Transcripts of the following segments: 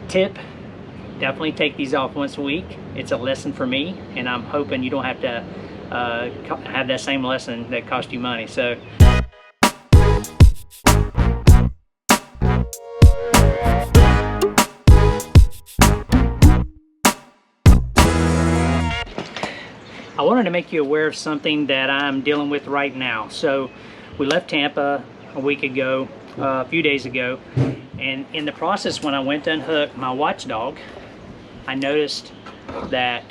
Tip, definitely take these off once a week. It's a lesson for me, and I'm hoping you don't have to have that same lesson that cost you money. So I wanted to make you aware of something that I'm dealing with right now. So we left Tampa a week ago, a few days ago, and in the process when I went to unhook my WATCHDOG, I noticed that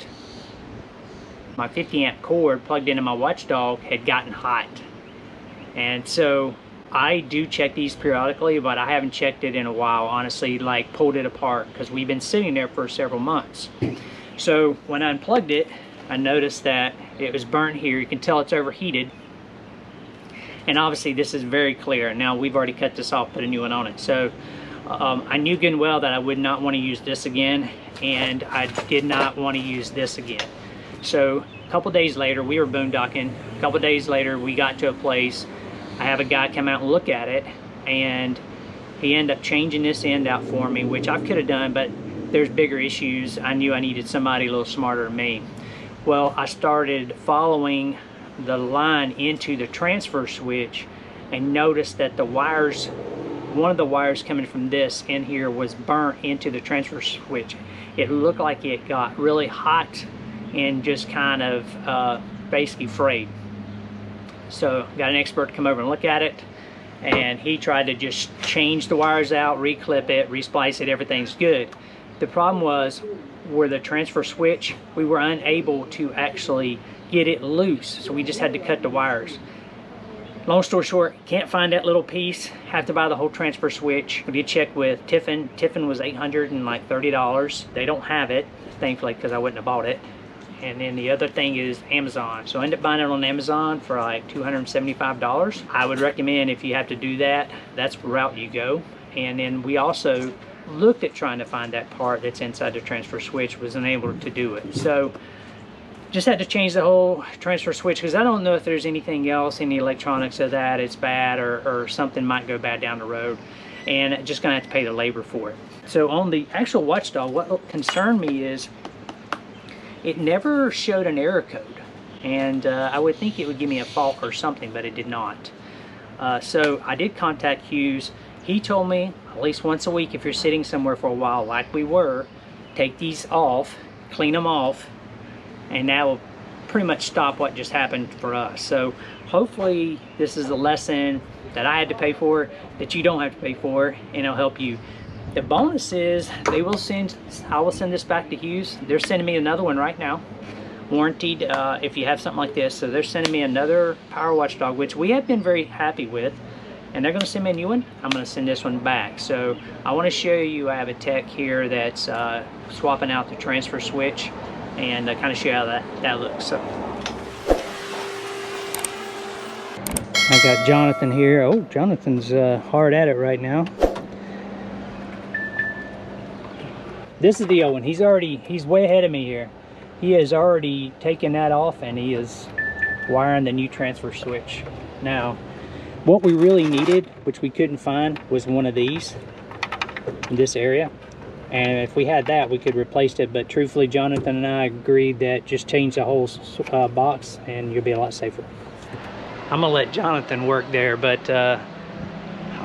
my 50 amp cord plugged into my WATCHDOG had gotten hot. And so I do check these periodically, but I haven't checked it in a while, honestly, like pulled it apart, because we've been sitting there for several months. So when I unplugged it, I noticed that it was burnt here. You can tell it's overheated. And obviously this is very clear. Now we've already cut this off, put a new one on it. So I knew good and well that I would not want to use this again, and I did not want to use this again. So a couple days later, we were boondocking. A couple days later, we got to a place. I have a guy come out and look at it, and he ended up changing this end out for me, which I could have done, but there's bigger issues. I knew I needed somebody a little smarter than me. Well, I started following the line into the transfer switch and noticed that the wires, one of the wires coming from this in here was burnt into the transfer switch. It looked like it got really hot and just kind of basically frayed. So got an expert to come over and look at it, and he tried to just change the wires out, reclip it, resplice it, everything's good. The problem was, where the transfer switch, we were unable to actually get it loose, so we just had to cut the wires. Long story short, can't find that little piece, have to buy the whole transfer switch. We did check with Tiffin. Tiffin was $830. They don't have it, thankfully, because I wouldn't have bought it. And then the other thing is Amazon. So I ended up buying it on Amazon for like $275. I would recommend, if you have to do that, that's the route you go. And then we also looked at trying to find that part that's inside the transfer switch, was unable to do it. So just had to change the whole transfer switch, because I don't know if there's anything else in the electronics of that it's bad, or something might go bad down the road, and just gonna have to pay the labor for it. So on the actual WATCHDOG, what concerned me is it never showed an error code, and I would think it would give me a fault or something, but it did not. So I did contact Hughes. He told me at least once a week, if you're sitting somewhere for a while like we were, take these off, clean them off, and that will pretty much stop what just happened for us. So hopefully this is a lesson that I had to pay for, that you don't have to pay for, and it'll help you. The bonus is I will send this back to Hughes. They're sending me another one right now, warranted if you have something like this. So they're sending me another Power WATCHDOG, which we have been very happy with, and they're going to send me a new one. I'm going to send this one back. So I want to show you, I have a tech here that's swapping out the transfer switch, and kind of show you how that looks. So I got Jonathan here. Oh, Jonathan's hard at it right now. This is the old one. He's way ahead of me here. He has already taken that off, and he is wiring the new transfer switch. Now, what we really needed, which we couldn't find, was one of these in this area. And if we had that, we could replace it. But truthfully, Jonathan and I agreed that just change the whole box and you'll be a lot safer. I'm gonna let Jonathan work there, but I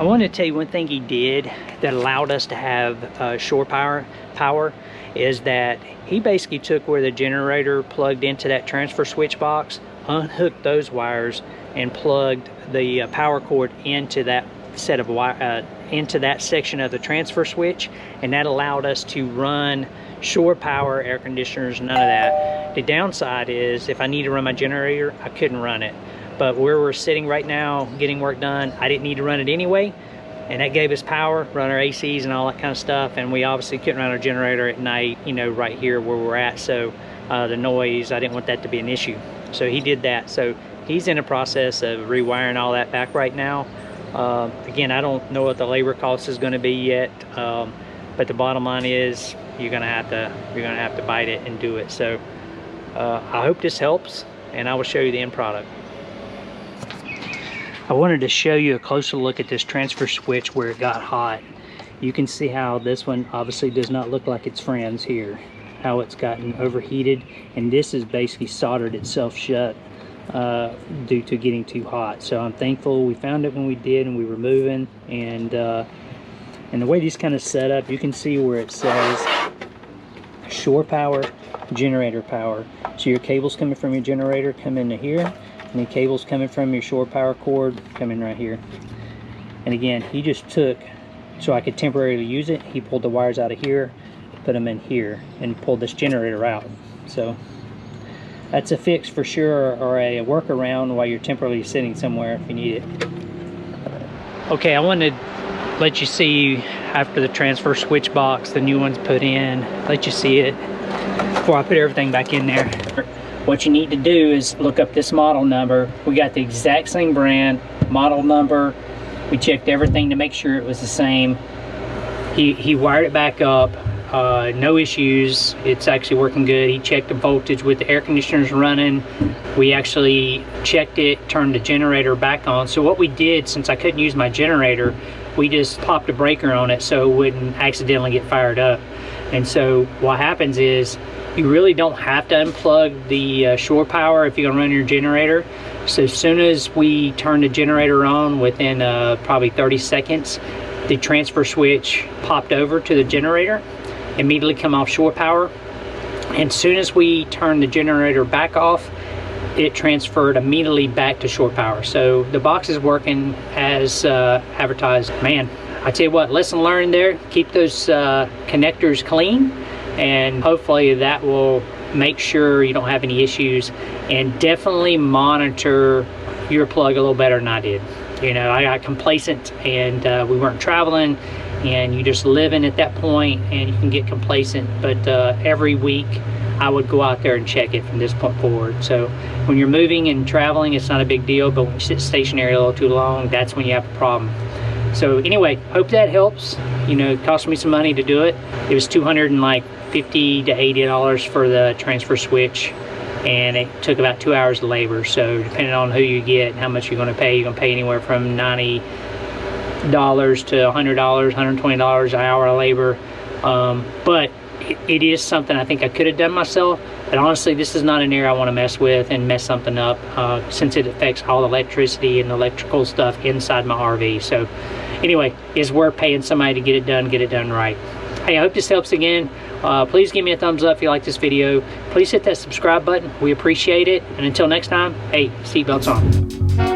want to tell you one thing he did that allowed us to have shore power is that he basically took where the generator plugged into that transfer switch box, unhooked those wires, and plugged the power cord into that set of wire, into that section of the transfer switch, and that allowed us to run shore power, air conditioners, none of that. The downside is if I need to run my generator, I couldn't run it. But where we're sitting right now, getting work done, I didn't need to run it anyway, and that gave us power, run our ACs and all that kind of stuff, and we obviously couldn't run our generator at night, you know, right here where we're at, so the noise, I didn't want that to be an issue. So he did that. So he's in the process of rewiring all that back right now. Again, I don't know what the labor cost is going to be yet, but the bottom line is you're gonna have to bite it and do it. So I hope this helps, and I will show you the end product. I wanted to show you a closer look at this transfer switch where it got hot. You can see how this one obviously does not look like its friends here, how it's gotten overheated, and this has basically soldered itself shut due to getting too hot. So I'm thankful we found it when we did and we were moving. And the way these kind of set up, you can see where it says shore power, generator power. So your cables coming from your generator come into here, and the cables coming from your shore power cord come in right here. And again, he just took, so I could temporarily use it, he pulled the wires out of here, put them in here, and pulled this generator out. So that's a fix for sure, or a workaround while you're temporarily sitting somewhere if you need it. Okay, I wanted to let you see after the transfer switch box, the new one's put in, let you see it before I put everything back in there. What you need to do is look up this model number. We got the exact same brand, model number. We checked everything to make sure it was the same. He wired it back up, no issues. It's actually working good. He checked the voltage with the air conditioners running. We actually checked it, turned the generator back on. So what we did, since I couldn't use my generator, we just popped a breaker on it so it wouldn't accidentally get fired up. And so what happens is you really don't have to unplug the shore power if you're gonna run your generator. So as soon as we turn the generator on, within probably 30 seconds, the transfer switch popped over to the generator, immediately come off shore power. And as soon as we turned the generator back off, it transferred immediately back to shore power. So the box is working as advertised. Man, I tell you what, lesson learned there. Keep those connectors clean, and hopefully that will make sure you don't have any issues. And definitely monitor your plug a little better than I did. You know, I got complacent, and we weren't traveling, and you just living at that point, and you can get complacent. But every week I would go out there and check it from this point forward. So when you're moving and traveling, it's not a big deal, but when you sit stationary a little too long, that's when you have a problem. So anyway, hope that helps. You know, it cost me some money to do it. It was $250 to $80 for the transfer switch, and it took about 2 hours of labor. So depending on who you get and how much you're gonna pay anywhere from $90 to $100, $120 an hour of labor. But it is something I think I could have done myself. But honestly, this is not an area I want to mess with and mess something up, since it affects all the electricity and electrical stuff inside my RV. So anyway, it's worth paying somebody to get it done right. Hey, I hope this helps again. Please give me a thumbs up if you like this video. Please hit that subscribe button. We appreciate it. And until next time, hey, seatbelts on.